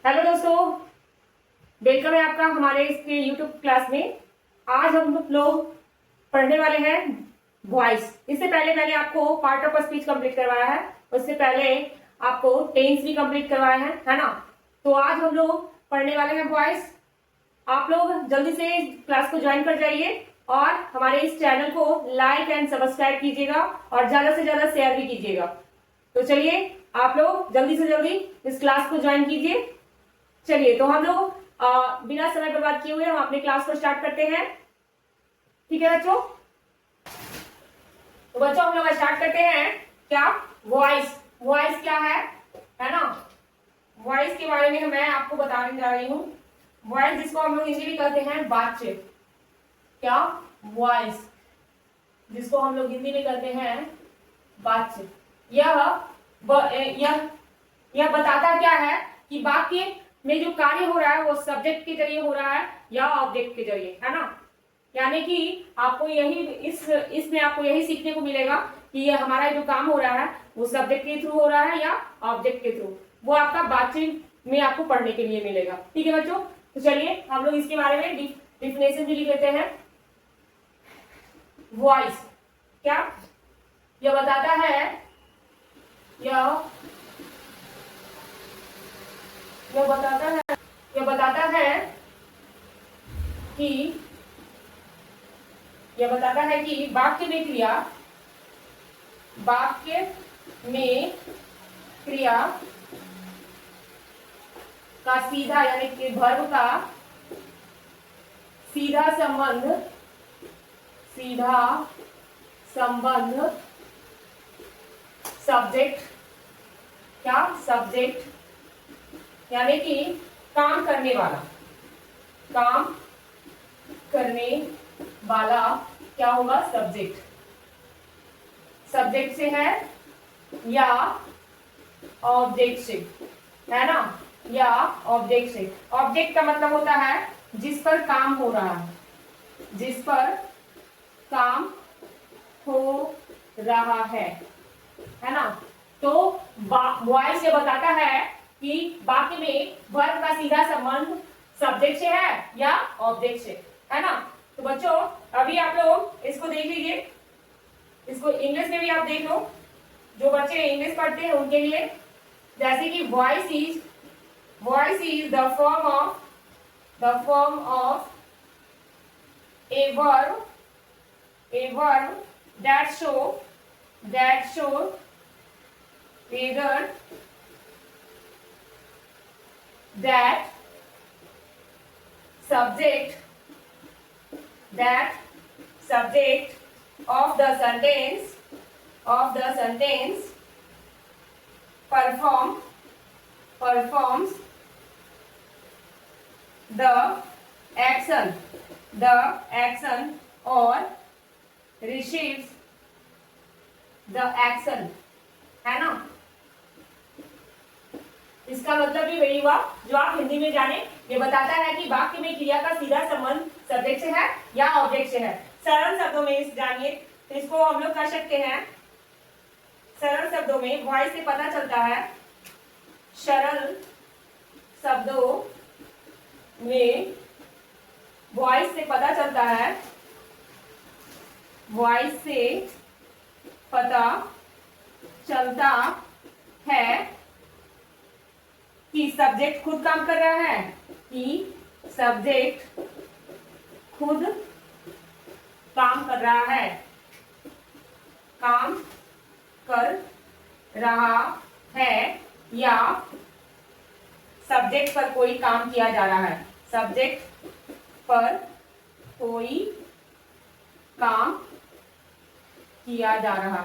Hello दोस्तों, welcome है आपका हमारे इसके यूट्यूब क्लास में। आज हम लोग पढ़ने वाले हैं वॉइस। इससे पहले मैंने आपको पार्ट ऑफ स्पीच कंप्लीट करवाया है, उससे पहले आपको टेंस भी कंप्लीट करवाया है ना। तो आज हम लोग पढ़ने वाले हैं वॉइस। आप लोग जल्दी से क्लास को ज्वाइन कर जाइए और हमारे इस चैनल को लाइक एंड सब्सक्राइब कीजिएगा और ज्यादा से ज्यादा शेयर भी कीजिएगा। तो चलिए आप लोग जल्दी से जल्दी इस क्लास को ज्वाइन कीजिए। चलिए, तो हम लोग बिना समय बर्बाद किए हुए हम अपनी क्लास को स्टार्ट करते हैं। ठीक है बच्चों? तो बच्चों हम लोग स्टार्ट करते हैं। क्या वॉइस? वॉइस क्या है ना। वॉइस के बारे में मैं आपको बताने जा रही हूँ। वॉइस जिसको हम लोग हिंदी में कहते हैं बातचीत। क्या? वॉइस जिसको हम लोग हिंदी में कहते हैं बातचीत। यह बताता क्या है कि वाक्य में जो कार्य हो रहा है वो सब्जेक्ट के जरिए हो रहा है या ऑब्जेक्ट के जरिए, है ना। यानी कि आपको यही इसमें आपको यही सीखने को मिलेगा कि ये हमारा जो काम हो रहा है वो सब्जेक्ट के थ्रू हो रहा है या ऑब्जेक्ट के थ्रू। वो आपका बातचीत में आपको पढ़ने के लिए मिलेगा। ठीक है बच्चों? तो चलिए हम लोग इसके बारे में डिफिनेशन भी लिख लेते हैं। वॉइस क्या? यह बताता है यह बताता है कि वाक्य में क्रिया का सीधा यानी कि वर्ब का सीधा संबंध सब्जेक्ट यानी कि काम करने वाला क्या होगा? सब्जेक्ट से है या ऑब्जेक्ट से, है ना, या ऑब्जेक्ट से। ऑब्जेक्ट का मतलब होता है जिस पर काम हो रहा है, है ना। तो वॉइस ये बताता है कि वाक्य में वर्ब का सीधा संबंध सब्जेक्ट से है या ऑब्जेक्ट से, है ना। तो बच्चों अभी आप लोग इसको देख लीजिए। इसको इंग्लिश में भी आप देख लो, जो बच्चे इंग्लिश पढ़ते हैं उनके लिए। जैसे कि voice is the form of a verb that show whether that subject of the sentence performs the action or receives the action, है ना। इसका मतलब भी वही हुआ जो आप हिंदी में जाने। ये बताता है कि वाक्य में क्रिया का सीधा संबंध सब्जेक्ट से है या ऑब्जेक्ट से है। सरल शब्दों में इस जानिए तो इसको हम लोग कर सकते हैं। सरल शब्दों में वॉइस से पता चलता है, सरल शब्दों में वॉइस से पता चलता है, वॉइस से पता चलता है कि सब्जेक्ट खुद काम कर रहा है, काम कर रहा है या सब्जेक्ट पर कोई काम किया जा रहा है, सब्जेक्ट पर कोई काम किया जा रहा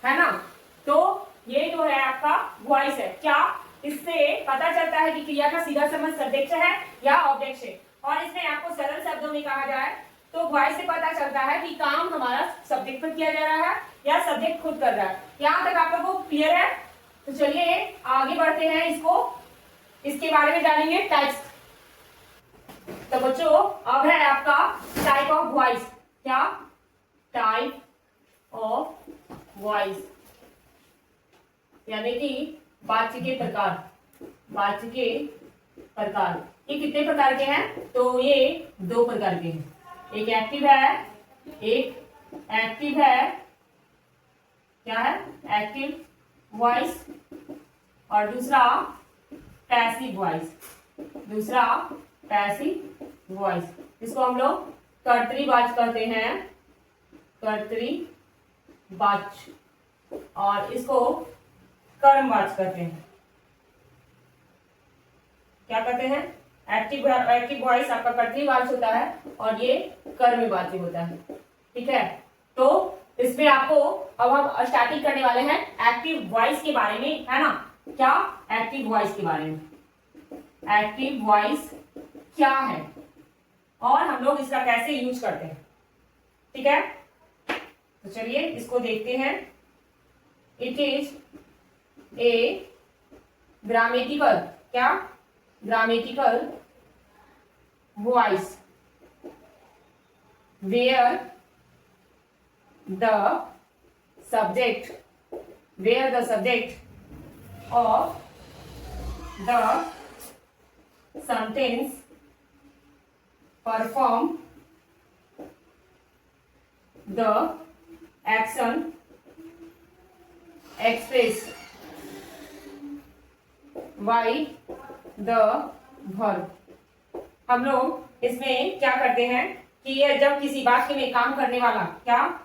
है ना। तो ये जो है आपका वॉइस है। क्या? इससे पता चलता है कि क्रिया का सीधा संबंध सब्जेक्ट से है या ऑब्जेक्ट से। और इसमें आपको सरल शब्दों में कहा जाए तो वॉइस से पता चलता है कि काम हमारा सब्जेक्ट पर किया जा रहा है या सब्जेक्ट खुद कर रहा है। यहाँ तक आप लोगों को क्लियर है? तो चलिए आगे बढ़ते हैं, इसके बारे में जानेंगे टाइप्स। तो बच्चों अब है आपका टाइप ऑफ वॉइस। क्या? Type of voice. यानी कि वाच्य के प्रकार, वाच्य के प्रकार ये कितने प्रकार के हैं? तो ये 2 प्रकार के हैं, एक एक्टिव है, एक एक्टिव है, क्या है? एक्टिव वॉइस, और दूसरा पैसिव वॉइस, दूसरा पैसिव वॉइस। इसको हम लोग कर्तरीवाच्य कहते हैं, कर्तरीवाच्य, और इसको कर्मवाच्य कहते हैं। क्या कहते हैं? एक्टिव वॉइस आपका कर्तरीवाच्य होता है और ये कर्मवाच्य होता है। ठीक है, तो इसमें आपको अब हम स्टार्टिंग करने वाले हैं एक्टिव वॉइस के बारे में, है ना? क्या? एक्टिव वॉइस के बारे में। एक्टिव वॉइस क्या है और हम लोग इसका कैसे यूज करते हैं। ठीक है, तो चलिए इसको देखते हैं। इट इज ए ग्रामेटिकल, क्या? Grammatical voice where the subject of the sentence perform the action expressed by the verb। हम लोग इसमें क्या करते हैं कि ये जब किसी वाक्य में काम करने वाला, क्या?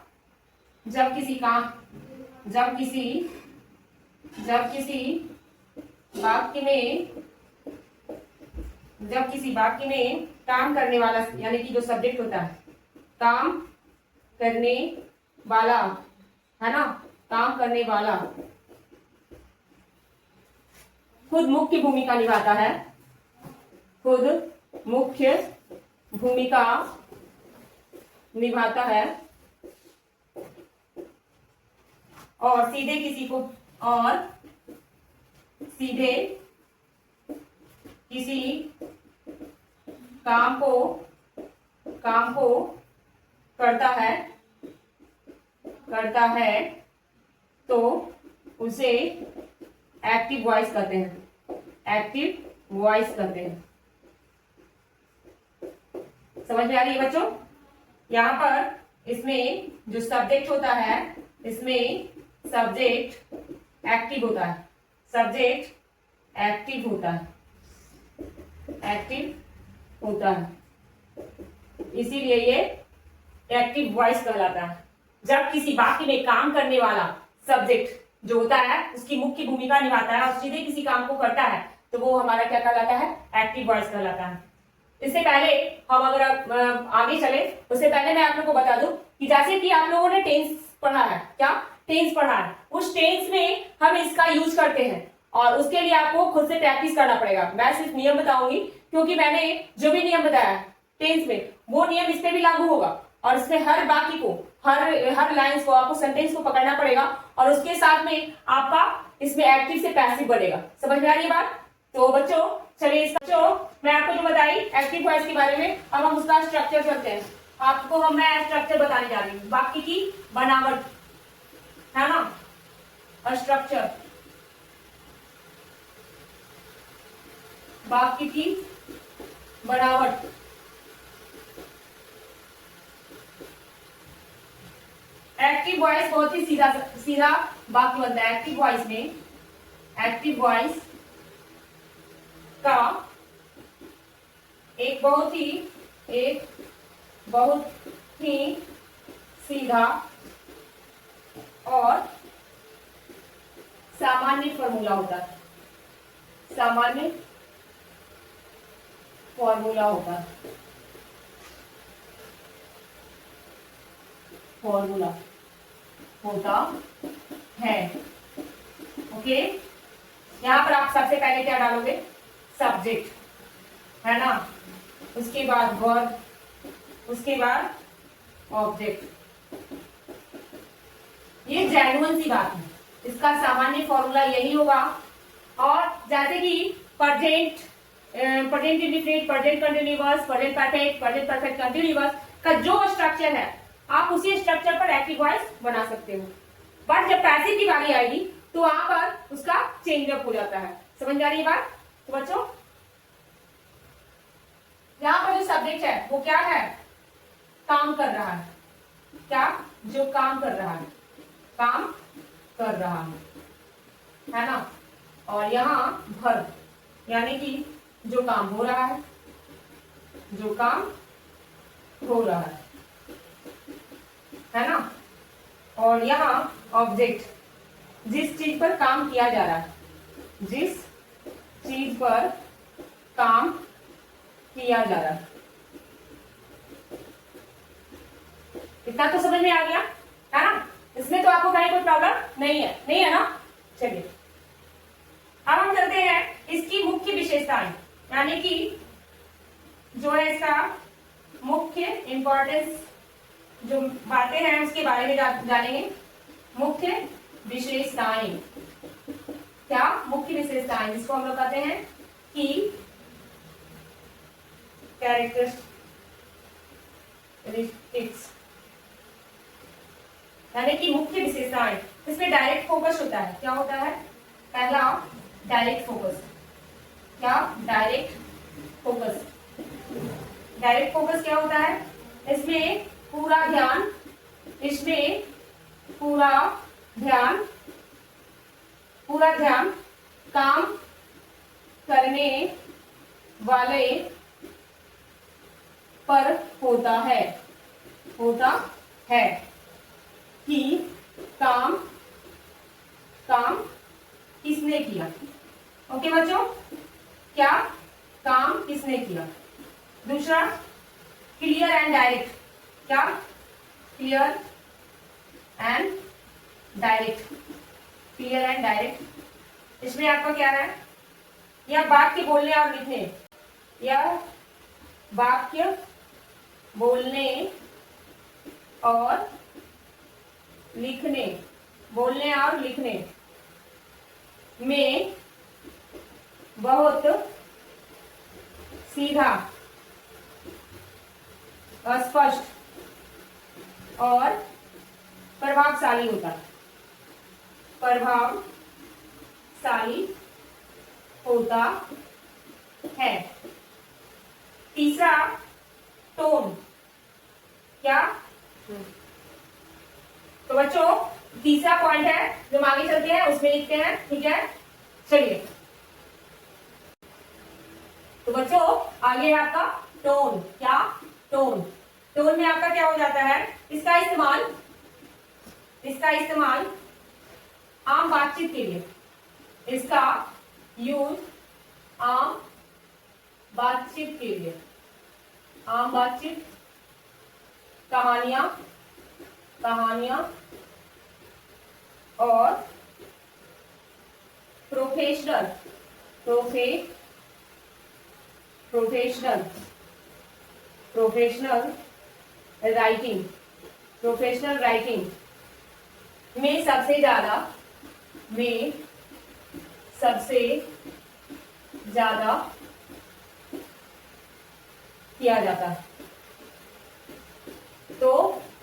जब किसी वाक्य में काम करने वाला, यानी कि जो सब्जेक्ट होता है, काम करने वाला, है ना? काम करने वाला खुद मुख्य भूमिका निभाता है, खुद मुख्य भूमिका निभाता है, और सीधे किसी काम को करता है तो उसे एक्टिव वॉइस कहते हैं, एक्टिव वॉइस कहते हैं। समझ में आ रही है बच्चों? यहाँ पर इसमें जो सब्जेक्ट होता है, इसमें सब्जेक्ट एक्टिव होता है, सब्जेक्ट एक्टिव होता है, इसीलिए ये एक्टिव वॉइस कहलाता है। जब किसी वाक्य में काम करने वाला सब्जेक्ट जो होता है उसकी मुख्य भूमिका निभाता है और सीधे किसी काम को करता है तो वो हमारा क्या कहलाता है? एक्टिव वॉइस कहलाता है। इससे पहले हम अगर आगे चले, उससे पहले मैं आप लोगों को बता दूं कि जैसे कि आप लोगों ने टेंस पढ़ा है, क्या? टेंस पढ़ा है, उस टेंस में हम इसका यूज करते हैं और उसके लिए आपको खुद से प्रैक्टिस करना पड़ेगा। मैं सिर्फ नियम बताऊंगी क्योंकि मैंने जो भी नियम बताया टेंस में वो नियम इस पे भी लागू होगा और इसमें हर वाक्य को, हर लाइंस को, आपको सेंटेंस को पकड़ना पड़ेगा और उसके साथ में आपका इसमें एक्टिव से पैसिव बढ़ेगा। समझ में आ रही है बात? तो बच्चों चलिए, मैं आपको जो बताई एक्टिव वॉइस के बारे में, अब हम उसका स्ट्रक्चर चलते हैं। आपको मैं स्ट्रक्चर बताने जा रही हूँ, वाक्य की बनावट, है ना? स्ट्रक्चर, वाक्य की बनावट। एक्टिव वॉइस बहुत ही सीधा वाक्य बनता है। एक्टिव वॉइस में, एक्टिव वॉइस का एक बहुत ही सीधा और सामान्य फॉर्मूला होता है, सामान्य फॉर्मूला होता है। ओके, यहां पर आप सबसे पहले क्या डालोगे? सब्जेक्ट, है ना? उसके बाद वर्ब, उसके बाद ऑब्जेक्ट। ये जेन्युइन सी बात है, इसका सामान्य फॉर्मूला यही होगा। और जैसे कि present indefinite, present continuous, present perfect, present perfect continuous का जो स्ट्रक्चर है आप उसी स्ट्रक्चर पर एक्टिव वॉइस बना सकते हो। बट जब पैसिव की बारी आएगी तो वहां पर उसका चेंज अप हो जाता है। समझ आ रही है बात? तो बच्चों यहाँ पर जो सब्जेक्ट है वो क्या है? काम कर रहा है। क्या? जो काम कर रहा है, काम कर रहा है ना। और यहाँ वर्ब यानी कि जो काम हो रहा है, जो काम हो रहा है ना। और यहाँ ऑब्जेक्ट जिस चीज पर काम किया जा रहा है, जिस चीज पर काम किया जा रहा है। इतना तो समझ में आ गया है ना? इसमें तो आपको कहीं कोई प्रॉब्लम नहीं है, नहीं है ना? चलिए अब हम चलते हैं इसकी मुख्य विशेषताएं, यानी कि जो है इसका मुख्य इंपॉर्टेंस जो बातें हैं उसके बारे में जानेंगे। मुख्य विशेषताएं, क्या? मुख्य विशेषताएं जिसको हम लोग कहते हैं कि कैरेक्टरिस्टिक्स, यानी कि मुख्य विशेषताएं। इसमें डायरेक्ट फोकस होता है। क्या होता है? पहला डायरेक्ट फोकस। क्या? Direct focus. डायरेक्ट फोकस क्या होता है? इसमें पूरा ध्यान, इसमें पूरा ध्यान काम करने वाले पर होता है कि काम किसने किया। ओके बच्चों, क्या? काम किसने किया। दूसरा क्लियर एंड डायरेक्ट। क्या? Clear and direct. Clear and direct, इसमें आपका क्या है? यह वाक्य बोलने और लिखने, यह वाक्य बोलने और लिखने, बोलने और लिखने में बहुत सीधा, स्पष्ट और प्रभावशाली होता है। प्रभावशाली होता है। तीसरा टोन। क्या? तो बच्चों तीसरा पॉइंट है जो हम आगे चलते हैं उसमें लिखते हैं। ठीक है, चलिए। तो बच्चों आगे है आपका टोन। क्या? टोन। टोन में आपका क्या हो जाता है? इसका इस्तेमाल आम बातचीत के लिए, इसका यूज आम बातचीत के लिए, आम बातचीत, कहानियां और प्रोफेशनल राइटिंग में सबसे ज्यादा किया जाता है। तो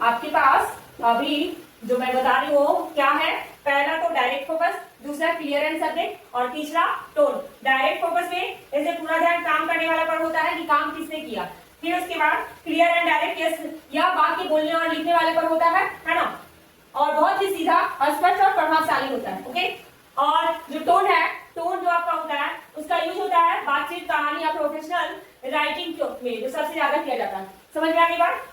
आपके पास अभी जो मैं बता रही हूँ क्या है? पहला तो डायरेक्ट फोकस, दूसरा क्लियर एंड सब्जेक्ट और तीसरा टोन। डायरेक्ट फोकस में ऐसे पूरा ध्यान काम करने वाला पर होता है कि काम किसने किया। फिर उसके बाद क्लियर एंड डायरेक्ट यह वाक्य बोलने और लिखने वाले पर होता है ना। और बहुत ही सीधा, स्पष्ट और प्रभावशाली होता है। ओके, और जो टोन है, टोन जो आपका होता है उसका यूज होता है बातचीत, कहानी या प्रोफेशनल राइटिंग में जो सबसे ज्यादा किया जाता है। समझ में आने बात?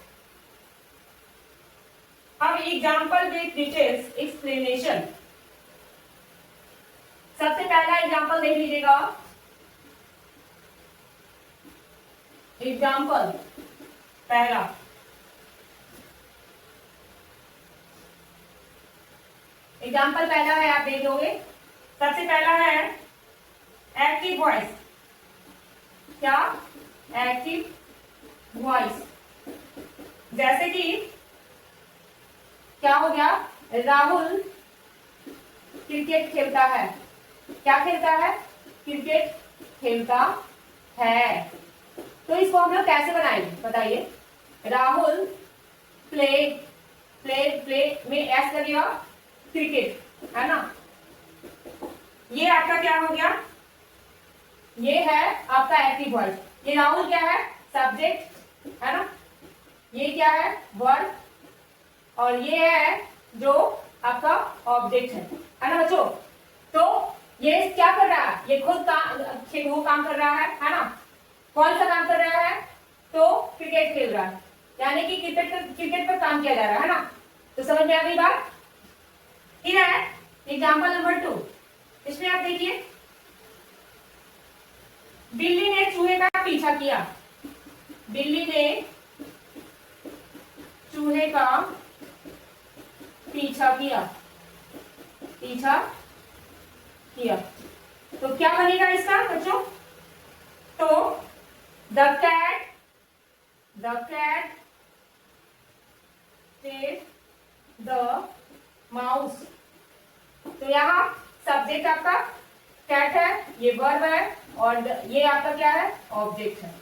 अब एग्जाम्पल विद डिटेल्स एक्सप्लेनेशन। सबसे पहला एग्जाम्पल देख लीजिएगा। एग्जाम्पल पहला, एग्जाम्पल पहला है, आप देख लोगे। सबसे पहला है एक्टिव वॉइस। क्या? Active voice. जैसे कि क्या हो गया? राहुल क्रिकेट खेलता है। क्या खेलता है? क्रिकेट खेलता है। तो इसको हम लोग कैसे बनाएंगे बताइए? राहुल प्ले में एस लगेगा, क्रिकेट है ना। ये आपका क्या हो गया, ये है आपका एक्टिव वॉइस। ये नाउन क्या है, सब्जेक्ट है ना, ये क्या है वर्ब, और ये है जो आपका ऑब्जेक्ट है ना बच्चों। तो ये क्या कर रहा है, ये खुद वो काम कर रहा है ना। कौन सा काम कर रहा है, तो क्रिकेट खेल रहा है, यानी कि क्रिकेट पर काम किया जा रहा है ना। तो समझ में आ गई बात। ठीक है, एग्जाम्पल नंबर 2, इसमें आप देखिए, बिल्ली ने चूहे का पीछा किया। बिल्ली ने चूहे का पीछा किया, पीछा किया। तो क्या बनेगा इसका बच्चों, तो the cat chased the mouse. तो यहाँ सब्जेक्ट आपका कैट है, ये वर्ब है, और ये आपका क्या है, ऑब्जेक्ट है।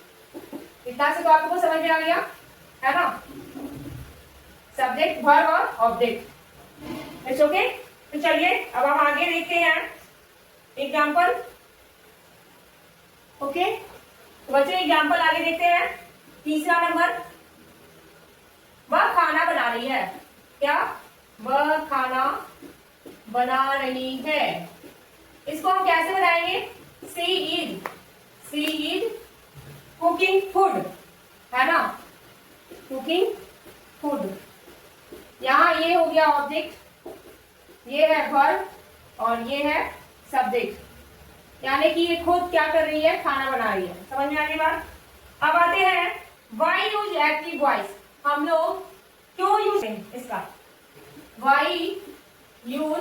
इतना से तो आपको समझ में आ गया है ना, सब्जेक्ट वर्ब और ऑब्जेक्ट। It's okay. तो चलिए अब हम आगे देखते हैं एग्जाम्पल। ओके, तो बच्चों एग्जाम्पल आगे देखते हैं। तीसरा नंबर, वह खाना बना रही है। क्या, वह खाना बना रही है। इसको हम कैसे बनाएंगे, सी इज कुकिंग फूड, है ना, कुकिंग फूड। यहाँ ये हो गया ऑब्जेक्ट, ये है वर्ब, और ये है सब्जेक्ट, यानी कि ये खुद क्या कर रही है, खाना बना रही है। समझ में आने बात। अब आते हैं वाई यूज एक्टिव वॉइस। हम लोग क्यों यूज इसका, वाई यूज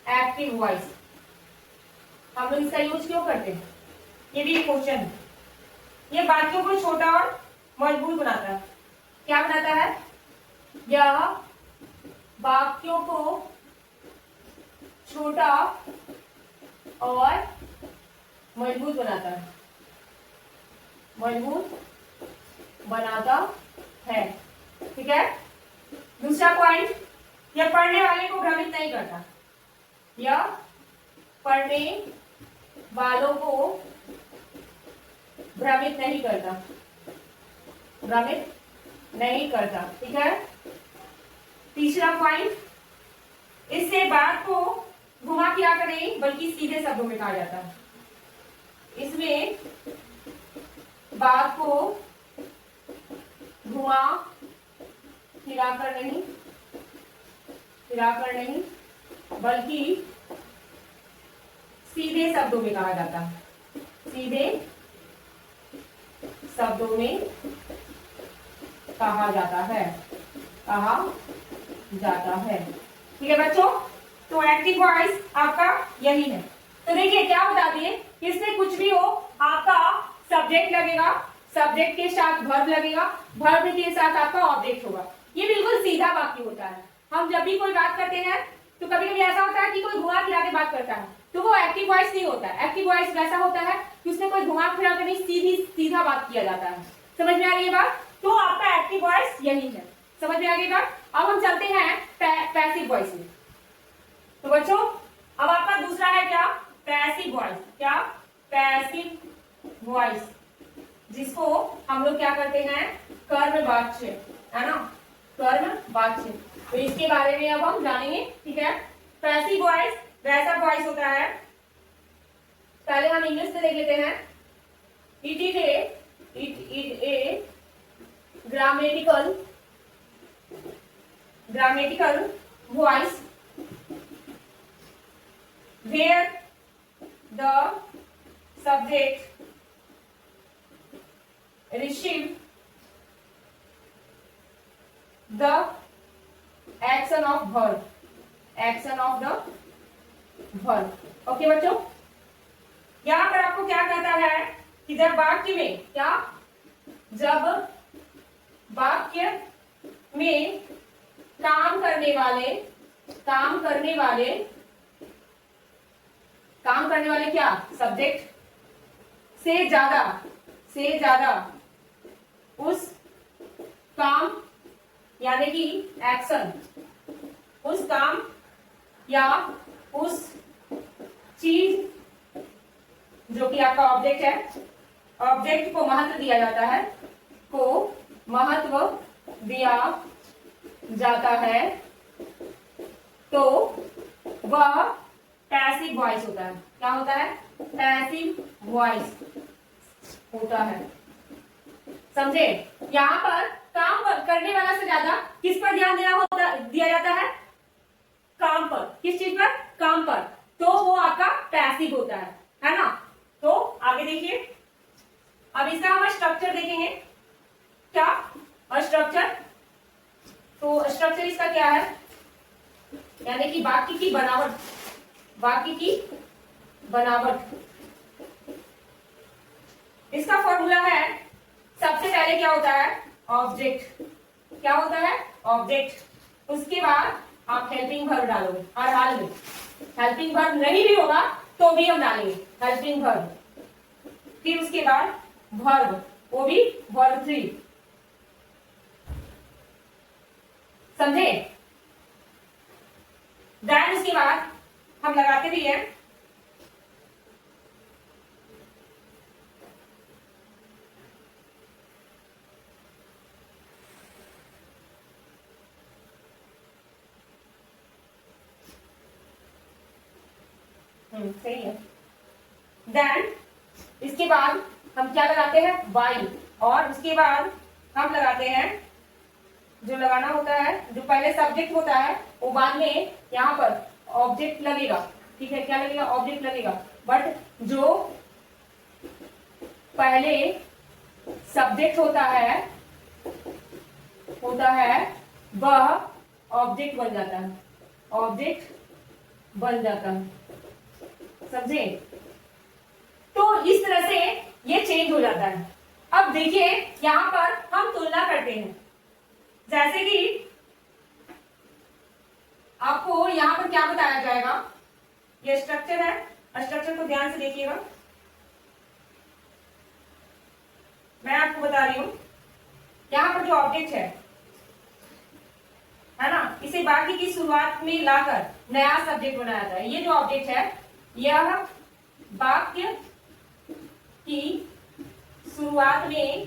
एक्टिव वॉइस, हम लोग इसका यूज क्यों करते हैं, ये भी क्वेश्चन है। ये वाक्यों को छोटा और मजबूत बनाता है। क्या बनाता है, यह वाक्यों को छोटा और मजबूत बनाता है, मजबूत बनाता है। ठीक है। दूसरा पॉइंट, यह पढ़ने वाले को भ्रमित नहीं करता। यह पढ़ने वालों को भ्रमित नहीं करता, भ्रमित नहीं करता। ठीक है। तीसरा पॉइंट, इससे बात को घुमा फिरा कर नहीं बल्कि सीधे शब्दों में कहा जाता है। इसमें बात को घुमा फिराकर नहीं बल्कि सीधे शब्दों में कहा जाता है, सीधे शब्दों में कहा जाता है, कहा जाता है। ठीक है बच्चों, तो एक्टिव वॉइस आपका यही है। तो देखिए क्या बता दिए, इसमें कुछ भी हो आपका सब्जेक्ट लगेगा, सब्जेक्ट के साथ वर्ब लगेगा, वर्ब के साथ आपका ऑब्जेक्ट होगा। ये बिल्कुल सीधा वाक्य होता है। हम जब भी कोई बात करते हैं तो कभी कभी ऐसा होता है कि कोई घुमा फिरा के बात करता है, तो वो एक्टिव वॉइस नहीं होता है। एक्टिव वॉइस वैसा होता है कि उसमें कोई घुमा फिरा के नहीं, सीधा बात किया जाता है। समझ में आ रही है बात। तो आपका एक्टिव वॉइस यही है। समझ में आ गई बात। अब हम चलते हैं पैसिव वॉइस में। तो बच्चों अब आपका दूसरा है क्या, पैसिव वॉइस। क्या, पैसिव वॉइस, जिसको हम लोग क्या करते हैं, कर्मवाच्य, है ना, कर्मवाच्य। तो इसके बारे में अब हम जानेंगे। ठीक है। पैसिव वॉइस वैसा वॉइस होता है, पहले हम इंग्लिश में देख लेते हैं। It is a grammatical voice where the subject receive the action of verb, okay बच्चों। यहां पर आपको क्या कहता है कि जब वाक्य में क्या, जब वाक्य में काम करने वाले क्या, सब्जेक्ट से ज्यादा उस काम यानी कि एक्शन, उस काम या उस चीज जो कि आपका ऑब्जेक्ट है, ऑब्जेक्ट को महत्व दिया जाता है, को महत्व दिया जाता है, तो वह पैसिव वॉइस होता है। क्या होता है? पैसिव वॉइस होता है। समझे? यहाँ पर काम करने वाला से ज्यादा किस पर ध्यान दिया जाता है? काम पर। किस चीज पर? काम पर। तो वो आपका पैसिव होता है ना? तो आगे देखिए, अब इसका हम स्ट्रक्चर देखेंगे। क्या स्ट्रक्चर? तो स्ट्रक्चर इसका क्या है? यानी कि वाक्य की बनावट, वाक्य की बनावट। इसका फॉर्मूला है, सबसे पहले क्या होता है? ऑब्जेक्ट। क्या होता है? ऑब्जेक्ट। उसके बाद आप हेल्पिंग वर्ब डालोगे। हर हाल में हेल्पिंग वर्ब नहीं भी होगा तो भी हम डालेंगे हेल्पिंग वर्ब। फिर उसके बाद वर्ब, वो भी वर्ब 3। समझे? देन उसके बाद हम लगाते भी हैं सही है। देन इसके बाद हम क्या लगाते हैं? वाई। और उसके बाद हम लगाते हैं, जो लगाना होता है, जो पहले सब्जेक्ट होता है वो बाद में यहाँ पर ऑब्जेक्ट लगेगा। ठीक है? क्या लगेगा? ऑब्जेक्ट लगेगा। बट जो पहले सब्जेक्ट होता है वह ऑब्जेक्ट बन जाता है। ऑब्जेक्ट बन जाता है। समझे? तो इस तरह से ये चेंज हो जाता है। अब देखिए, यहां पर हम तुलना करते हैं। जैसे कि आपको यहां पर क्या बताया जाएगा? ये स्ट्रक्चर है, स्ट्रक्चर को ध्यान से देखिएगा। मैं आपको बता रही हूं, यहां पर जो ऑब्जेक्ट है ना, इसे वाक्य की शुरुआत में लाकर नया सब्जेक्ट बनाया जाता है। ये जो ऑब्जेक्ट है, यह वाक्य की शुरुआत में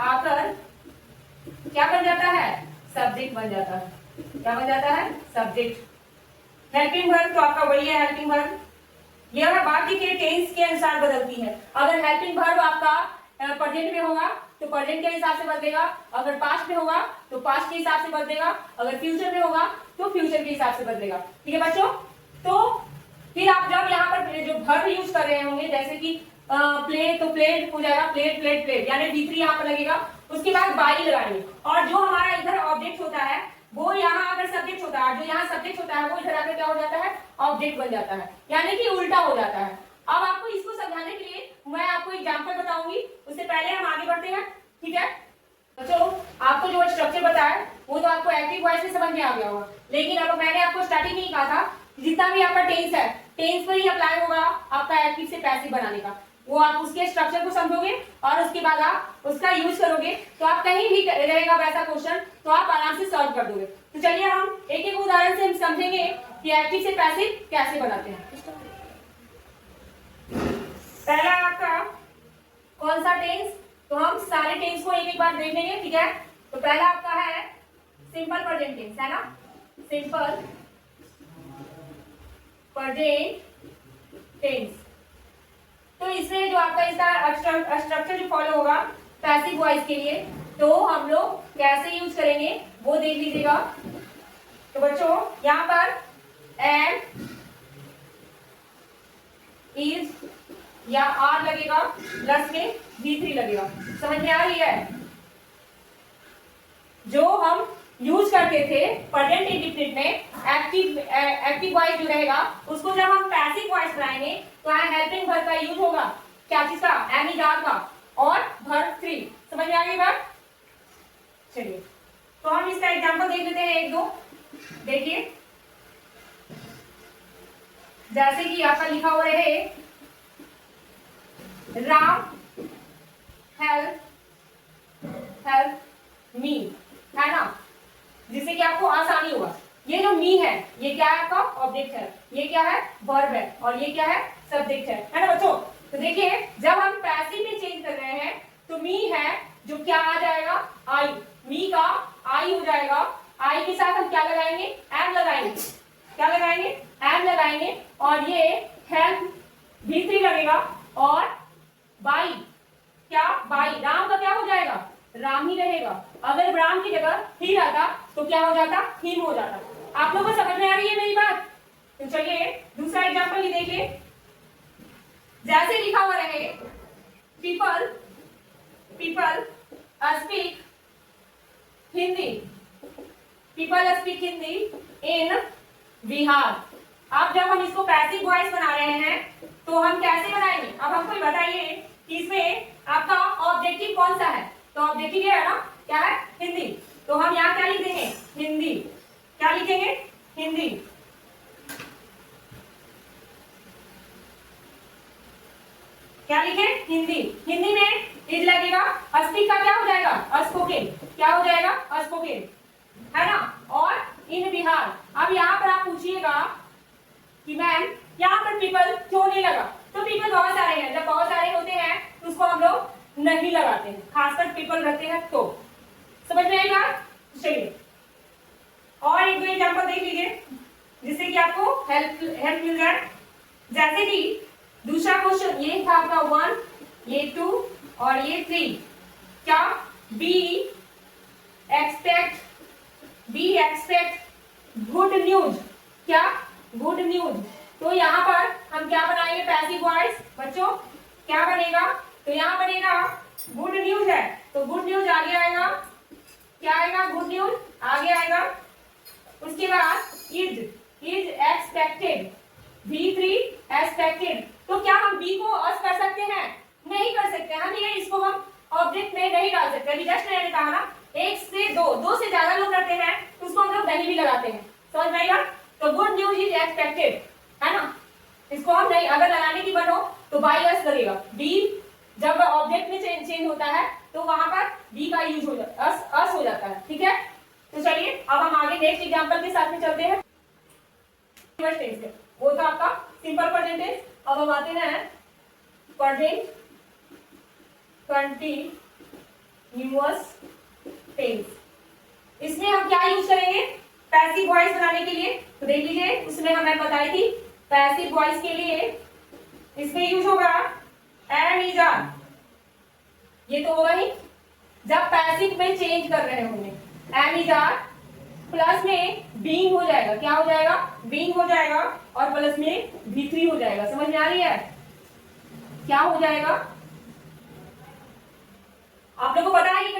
आकर क्या बन जाता है? सब्जेक्ट बन जाता है। क्या बन जाता है? सब्जेक्ट। हेल्पिंग वर्ब तो आपका वही है, हेल्पिंग वर्ब। यह वाक्य के टेंस के अनुसार बदलती है। अगर हेल्पिंग वर्ब आपका प्रेजेंट में होगा तो प्रेजेंट के हिसाब से बदलेगा, अगर पास्ट में होगा तो पास्ट के हिसाब से बदलेगा, अगर फ्यूचर में होगा तो फ्यूचर के हिसाब से बदलेगा। ठीक है बच्चों? तो फिर आप जब यहाँ पर जो वर्ब यूज कर रहे होंगे, जैसे कि प्ले, तो प्लेट हो जाएगा प्लेट प्लेट प्लेट, यानी V3 यहाँ पर लगेगा। उसके बाद बाई लगाएंगे, और जो हमारा इधर ऑब्जेक्ट होता है वो यहाँ अगर सब्जेक्ट होता है, जो यहाँ सब्जेक्ट होता है वो इधर आकर क्या हो जाता है? ऑब्जेक्ट बन जाता है, यानी कि उल्टा हो जाता है। अब आपको इसको समझाने के लिए मैं आपको एग्जाम्पल बताऊंगी, उससे पहले हम आगे बढ़ते हैं। ठीक है बच्चों? आपको जो स्ट्रक्चर बताया वो तो आपको एक्टिव वॉइस में समझ में आ गया होगा, लेकिन अब मैंने आपको स्टार्टिंग में ही कहा था, जितना भी आपका टेंस है, टेंस पर ही अप्लाई होगा आपका एक्टिव से पैसिव बनाने का। वो आप उसके स्ट्रक्चर को समझोगे और उसके बाद आप उसका यूज करोगे, तो आप कहीं भी रहेगा वैसा क्वेश्चन तो आप आराम से सॉल्व कर दोगे। तो चलिए हम एक एक उदाहरण से हम समझेंगे कि एक्टिव से पैसिव कैसे बनाते हैं। पहला आपका कौन सा टेंस? तो हम सारे टेंस को एक एक बार देख लेंगे। ठीक है? तो पहला आपका है सिंपल प्रेजेंट टेंस, है ना? Simple present tense. तो इसमें जो आपका इसका स्ट्रक्चर जो फॉलो होगा पैसिव वॉइस के लिए, तो हम लोग कैसे यूज करेंगे वो देख लीजिएगा। तो बच्चों यहां पर एम, इज या आर लगेगा, प्लस में V3 लगेगा। समझ में आ रही है? जो हम यूज करते थे प्रेजेंट इंडिफिनिट में, एक्टिव वॉइस जो रहेगा उसको जब हम पैसिव वॉइस बनाएंगे तो यहाँ हेल्पिंग वर्ब का यूज होगा। क्या चीज का? एम, इज, आर का, और वर्ब 3। समझ में आ गई बात? चलिए तो हम इसका एग्जांपल देख लेते हैं एक दो। देखिए, जैसे कि आपका लिखा हुआ है राम हेल्प मी, है ना? जिससे कि आपको आसानी होगा। ये जो मी है ये क्या है आपका ऑब्जेक्ट है, ये क्या है वर्ब है, और ये क्या है सब्जेक्ट है ना बच्चों। तो देखिए जब हम पैसिव में चेंज कर रहे हैं तो मी है जो क्या आ जाएगा आई, मी का आई हो जाएगा। आई के साथ हम क्या लगाएंगे एम लगाएंगे, क्या लगाएंगे एम लगाएंगे, और ये हेल्प V3 लगेगा, और बाई क्या बाई राम का क्या हो जाएगा राम ही रहेगा। अगर राम की जगह ही रहता तो क्या हो जाता हिम हो जाता। आप लोगों को समझ में आ रही है मेरी बात। तो चलिए दूसरा एग्जांपल ही देखिए। जैसे लिखा हुआ रहे people people speak Hindi, people speak Hindi in Bihar. अब जब हम इसको पैसिव वॉइस बना रहे हैं तो हम कैसे बनाएंगे, अब हमको बताइए कि इसमें आपका ऑब्जेक्टिव कौन सा है। तो ऑब्जेक्टिव ये है ना क्या है हिंदी, तो हम यहाँ क्या लिख देंगे हिंदी, क्या लिखेंगे हिंदी। क्या लिखे हिंदी, हिंदी में इज लगेगा, स्पीक का क्या हो जाएगा अस्पोकन, क्या हो जाएगा अस्पोकन है ना, और इन बिहार। अब यहाँ पर आप पूछिएगा कि मैम यहाँ पर पीपल क्यों नहीं लगा, तो पीपल बहुत सारे हैं, जब बहुत सारे होते हैं तो उसको हम लोग नहीं लगाते हैं, खासकर पीपल रहते हैं तो। समझ में आई बात। चलिए और एक दो एग्जांपल देख लीजिए जिससे कि आपको हेल्प मिल जाए। जैसे कि दूसरा क्वेश्चन ये था आपका 1, ये 2 और ये 3, क्या बी एक्सपेक्ट गुड न्यूज, क्या गुड न्यूज। तो यहाँ पर हम क्या बनाएंगे पैसिव वॉइस बच्चों, क्या बनेगा, तो यहाँ बनेगा गुड न्यूज है तो गुड न्यूज आगे आएगा, क्या आएगा गुड न्यूज आगे आएगा। उसके बाद इज एक्सपेक्टेड, V3 एक्सपेक्टेड। तो क्या हम बी को अस कर सकते हैं, नहीं कर सकते हम, ये इसको हम ऑब्जेक्ट में नहीं डाल सकते। अभी जस्ट मैंने कहा ना एक से दो से ज्यादा लोग रहते हैं तो उसको हम लोग नहीं भी लगाते हैं, समझ में आएगा। तो गुड न्यूज इज एक्सपेक्टेड है ना, इसको हम नहीं अगर लगाने की बनो तो बाई अस लगेगा। बी जब ऑब्जेक्ट में चेंज होता है तो वहां पर बी का यूज हो जाता है, अस हो जाता है, ठीक है। तो चलिए अब हम आगे नेक्स्ट एग्जांपल के साथ में चलते हैं। वो था आपका सिंपल प्रेजेंट टेंस। अब हम आते हैं प्रेजेंट कंटीन्यूअस टेंस। इसमें हम क्या यूज करेंगे पैसिव वॉइस बनाने के लिए, तो देख लीजिए उसमें हमें बताई थी पैसिव वॉइस के लिए इसमें यूज होगा एम इज आर, ये तो होगा ही जब पैसिव में चेंज कर रहे होंगे। एम इज आर प्लस में बीइंग हो जाएगा, क्या हो जाएगा बीइंग हो जाएगा, और प्लस में V3 हो जाएगा। समझ में आ रही है क्या हो जाएगा। आप लोगों को पता है कि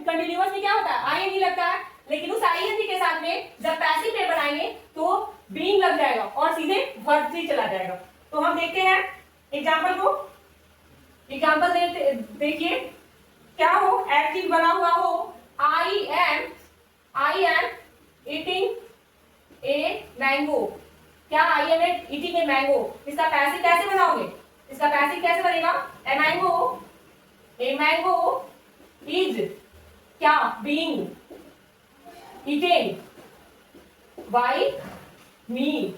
कंटिन्यूअस में क्या होता है आईएनजी लगता है, लेकिन उस आईएनजी के साथ में जब पैसिव में बनाएंगे तो बीइंग लग जाएगा और सीधे वर्ब 3 चला जाएगा। तो हम देखते हैं एग्जांपल को। एग्जांपल देखिए क्या हो एक्टिव बना हुआ हो I am eating a mango, क्या I am eating a mango. इसका पैसिव कैसे बनाओगे, इसका पैसिव कैसे बनेगा ए मैंगो इज क्या being eaten by me.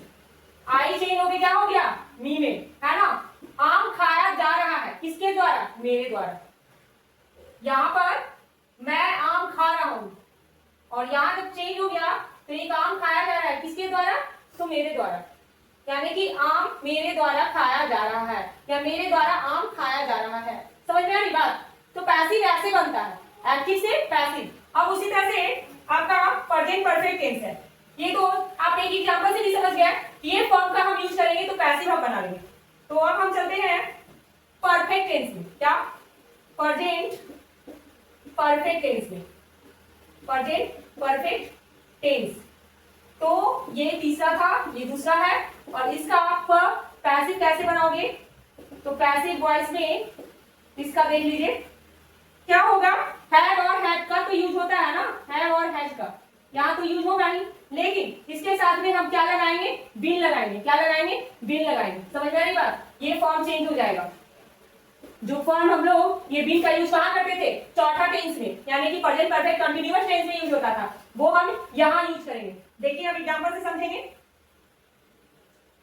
I change हो गया, क्या हो गया मी में, है ना। आम खाया जा रहा है किसके द्वारा मेरे द्वारा, यहां पर मैं आम खा रहा हूं, और यहां जब चेंज हो गया तो एक आम खाया जा रहा है किसके द्वारा तो मेरे द्वारा, यानी कि आम मेरे द्वारा खाया जा रहा है या मेरे द्वारा आम खाया जा रहा है। समझ में आ रही बात। तो पैसिव ऐसे बनता है एक्टिव से पैसिव। अब उसी तरह से आपका प्रेजेंट परफेक्ट टेंस है, ये तो आप एक एग्जांपल से भी समझ गए कि ये फॉर्म का हम यूज करेंगे तो पैसिव हम बना लेंगे। तो अब हम चलते हैं परफेक्ट टेंस में, क्या प्रेजेंट परफेक्ट टेंस में, प्रेजेंट परफेक्ट टेंस। तो ये तीसरा था, ये दूसरा है, और इसका आप पैसिव कैसे बनाओगे, तो पैसिव वॉइस में इसका देख लीजिए क्या होगा। हैव और हैड का तो यूज होता है ना, हैव और हैज का यहाँ तो यूज होगा ही, लेकिन इसके साथ में हम क्या लगाएंगे बीन लगाएंगे, क्या लगाएंगे बीन लगाएंगे। समझ में आई बात। ये फॉर्म चेंज हो जाएगा। जो फॉर्म हम लोग ये बीन का यूज कहाँ करते थे चौथा टेंस में, यानी कि प्रेजेंट परफेक्ट कंटीन्यूअस टेंस में यूज होता था, वो हम यहां यूज करेंगे। देखिए अब एग्जांपल से समझेंगे।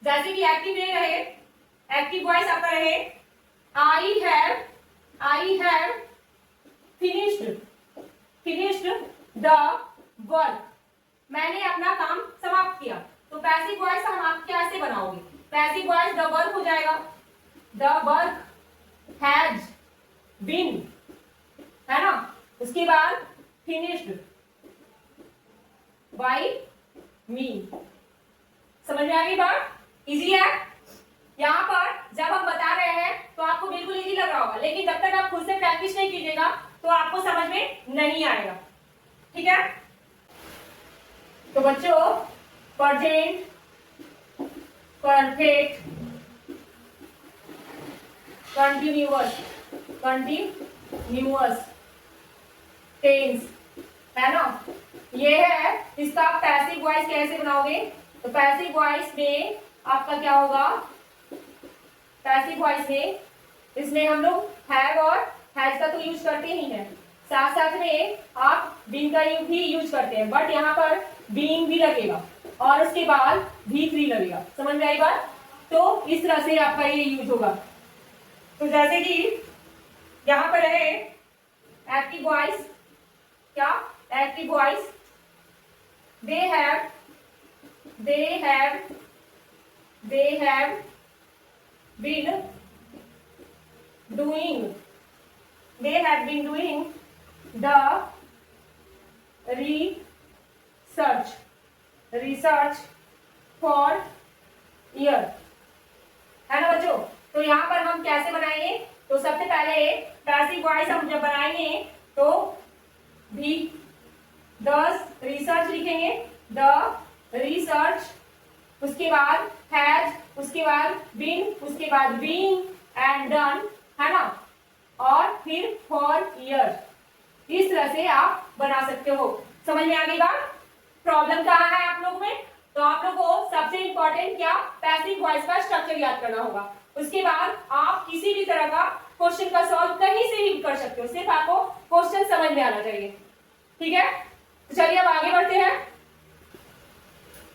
जैसे कि एक्टिव में रहे, एक्टिव वॉइस आपका रहे I have finished the work, मैंने अपना काम समाप्त किया। तो पैसिव वॉइस हम आप कैसे बनाओगे? पैसिव वॉइस द वर्क हो जाएगा, द वर्क हैज बीन, है ना। उसके बाद फिनिश्ड बाय मी। समझ में आ गई बात? इजी है। यहाँ पर जब हम बता रहे हैं तो आपको बिल्कुल इजी लग रहा होगा, लेकिन जब तक आप खुद से प्रैक्टिस नहीं कीजिएगा तो आपको समझ में नहीं आएगा। ठीक है, तो बच्चों प्रेजेंट परफेक्ट कंटिन्यूअस टेंस, है ना, ये है। इसका आप पैसिव वॉइस कैसे बनाओगे? तो पैसिव वॉइस में आपका क्या होगा? पैसिव वॉइस में इसमें हम लोग हैव और हैज का तो यूज करते ही हैं, साथ साथ में आप बीन का भी यूज करते हैं, बट यहाँ पर बीन भी लगेगा और उसके बाद V3 लगेगा। समझ में आई बात? तो इस तरह से आपका ये यूज होगा। तो जैसे कि यहाँ पर है एक्टिव वॉइस, क्या active voice they have been doing the research for year, है ना बच्चों। तो यहाँ पर हम कैसे बनाएंगे? तो सबसे पहले पैसिव वॉइस हम जब बनाएंगे तो भी 10 रिसर्च लिखेंगे, द रिसर्च, उसके बाद हैज, उसके बाद बीन, उसके बाद बीइंग एंड डन, है ना, और फिर फॉर ईयर। इस तरह से आप बना सकते हो। समझ में आ गई बात? प्रॉब्लम कहाँ है आप लोग में? तो आप लोग को सबसे इंपॉर्टेंट क्या, पैसिव वॉइस का स्ट्रक्चर याद करना होगा। उसके बाद आप किसी भी तरह का क्वेश्चन का सॉल्व कहीं से भी कर सकते हो, सिर्फ आपको क्वेश्चन समझ में आना चाहिए। ठीक है, तो चलिए अब आगे बढ़ते हैं।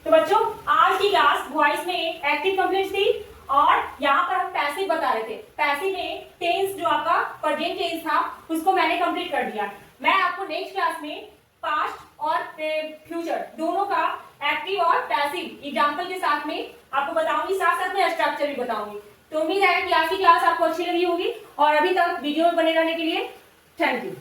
तो बच्चों आज की क्लास वॉइस में एक्टिव कंप्लीट थी और यहाँ पर हम पैसिव बता रहे थे। पैसिव में टेंस जो आपका प्रेजेंट टेंस था उसको मैंने कंप्लीट कर दिया। मैं आपको नेक्स्ट क्लास में पास्ट और फ्यूचर दोनों का एक्टिव और पैसिव एग्जांपल के साथ में आपको बताऊंगी, साथ साथ में स्ट्रक्चर भी बताऊंगी। तो उम्मीद है कि आज की क्लास आपको अच्छी लगी होगी और अभी तक वीडियो में बने रहने के लिए थैंक यू।